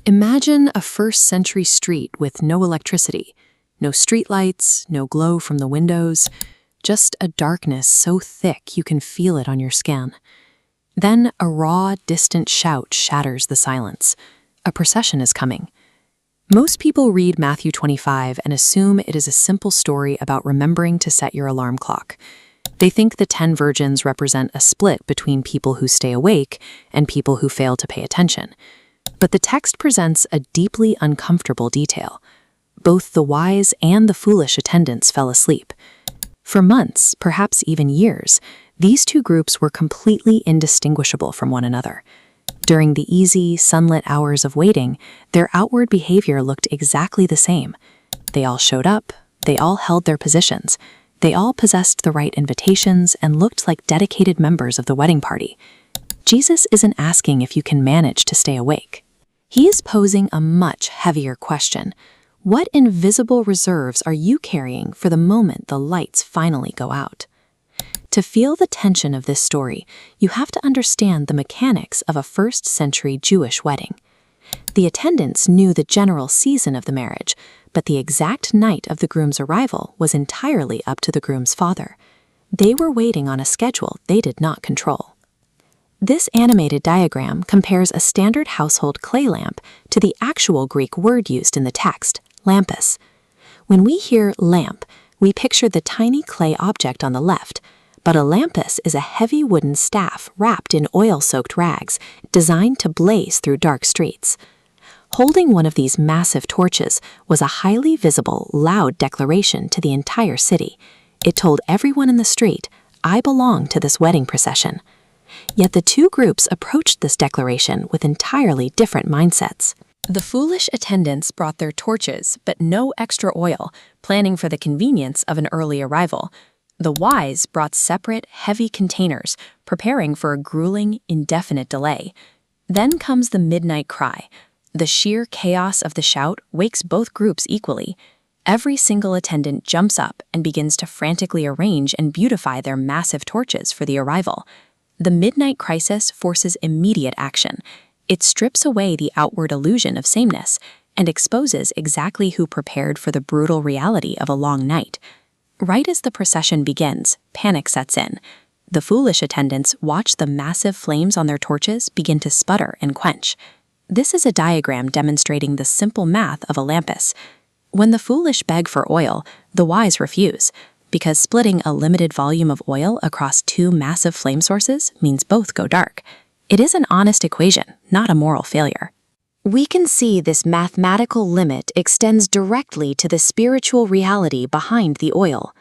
Imagine a first-century street with no electricity, no streetlights, no glow from the windows, just a darkness so thick you can feel it on your skin. Then a raw, distant shout shatters the silence. A procession is coming. Most people read Matthew 25 and assume it is a simple story about remembering to set your alarm clock. They think the 10 virgins represent a split between people who stay awake and people who fail to pay attention. But the text presents a deeply uncomfortable detail. Both the wise and the foolish attendants fell asleep. For months, perhaps even years, these two groups were completely indistinguishable from one another. During the easy, sunlit hours of waiting, their outward behavior looked exactly the same. They all showed up, they all held their positions, they all possessed the right invitations and looked like dedicated members of the wedding party. Jesus isn't asking if you can manage to stay awake. He is posing a much heavier question. What invisible reserves are you carrying for the moment the lights finally go out? To feel the tension of this story, you have to understand the mechanics of a first-century Jewish wedding. The attendants knew the general season of the marriage, but the exact night of the groom's arrival was entirely up to the groom's father. They were waiting on a schedule they did not control. This animated diagram compares a standard household clay lamp to the actual Greek word used in the text, lampis. When we hear lamp, we picture the tiny clay object on the left, but a lampis is a heavy wooden staff wrapped in oil-soaked rags designed to blaze through dark streets. Holding one of these massive torches was a highly visible, loud declaration to the entire city. It told everyone in the street, "I belong to this wedding procession." Yet the two groups approached this declaration with entirely different mindsets. The foolish attendants brought their torches, but no extra oil, planning for the convenience of an early arrival. The wise brought separate, heavy containers, preparing for a grueling, indefinite delay. Then comes the midnight cry. The sheer chaos of the shout wakes both groups equally. Every single attendant jumps up and begins to frantically arrange and beautify their massive torches for the arrival. The midnight crisis forces immediate action. It strips away the outward illusion of sameness and exposes exactly who prepared for the brutal reality of a long night. Right as the procession begins, panic sets in. The foolish attendants watch the massive flames on their torches begin to sputter and quench. This is a diagram demonstrating the simple math of a lampis. When the foolish beg for oil, the wise refuse, because splitting a limited volume of oil across two massive flame sources means both go dark. It is an honest equation, not a moral failure. We can see this mathematical limit extends directly to the spiritual reality behind the oil.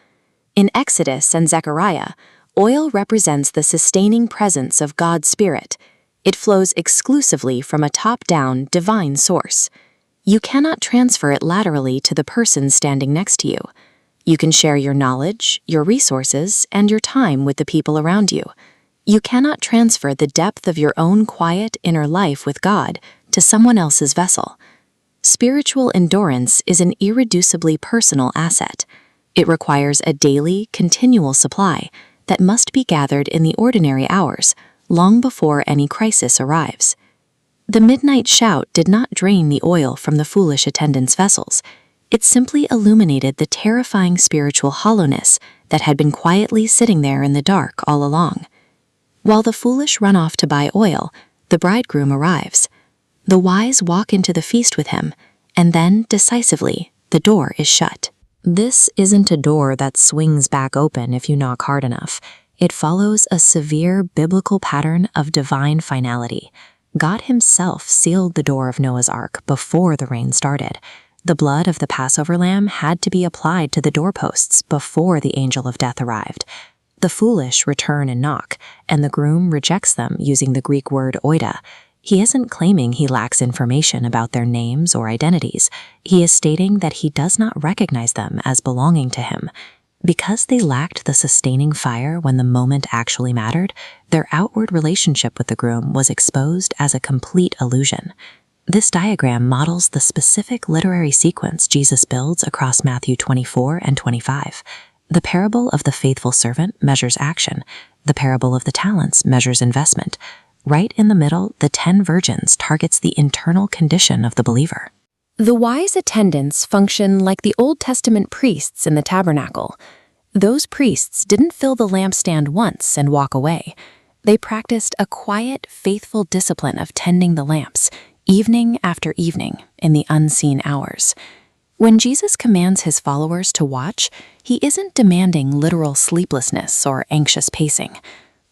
In Exodus and Zechariah, oil represents the sustaining presence of God's Spirit. It flows exclusively from a top-down, divine source. You cannot transfer it laterally to the person standing next to you. You can share your knowledge, your resources, and your time with the people around you. You cannot transfer the depth of your own quiet inner life with God to someone else's vessel. Spiritual endurance is an irreducibly personal asset. It requires a daily, continual supply that must be gathered in the ordinary hours, long before any crisis arrives. The midnight shout did not drain the oil from the foolish attendants' vessels. It simply illuminated the terrifying spiritual hollowness that had been quietly sitting there in the dark all along. While the foolish run off to buy oil, the bridegroom arrives. The wise walk into the feast with him, and then, decisively, the door is shut. This isn't a door that swings back open if you knock hard enough. It follows a severe biblical pattern of divine finality. God himself sealed the door of Noah's Ark before the rain started. The blood of the Passover lamb had to be applied to the doorposts before the angel of death arrived. The foolish return and knock, and the groom rejects them using the Greek word oida. He isn't claiming he lacks information about their names or identities. He is stating that he does not recognize them as belonging to him. Because they lacked the sustaining fire when the moment actually mattered, their outward relationship with the groom was exposed as a complete illusion. This diagram models the specific literary sequence Jesus builds across Matthew 24 and 25. The parable of the faithful servant measures action. The parable of the talents measures investment. Right in the middle, the 10 virgins targets the internal condition of the believer. The wise attendants function like the Old Testament priests in the tabernacle. Those priests didn't fill the lampstand once and walk away. They practiced a quiet, faithful discipline of tending the lamps, evening after evening, in the unseen hours. When Jesus commands his followers to watch, he isn't demanding literal sleeplessness or anxious pacing.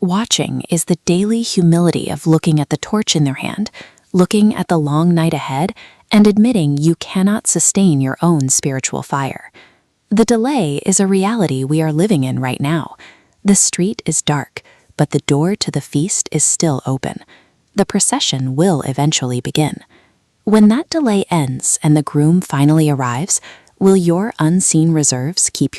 Watching is the daily humility of looking at the torch in their hand, looking at the long night ahead, and admitting you cannot sustain your own spiritual fire. The delay is a reality we are living in right now. The street is dark, but the door to the feast is still open. The procession will eventually begin. When that delay ends and the groom finally arrives, will your unseen reserves keep your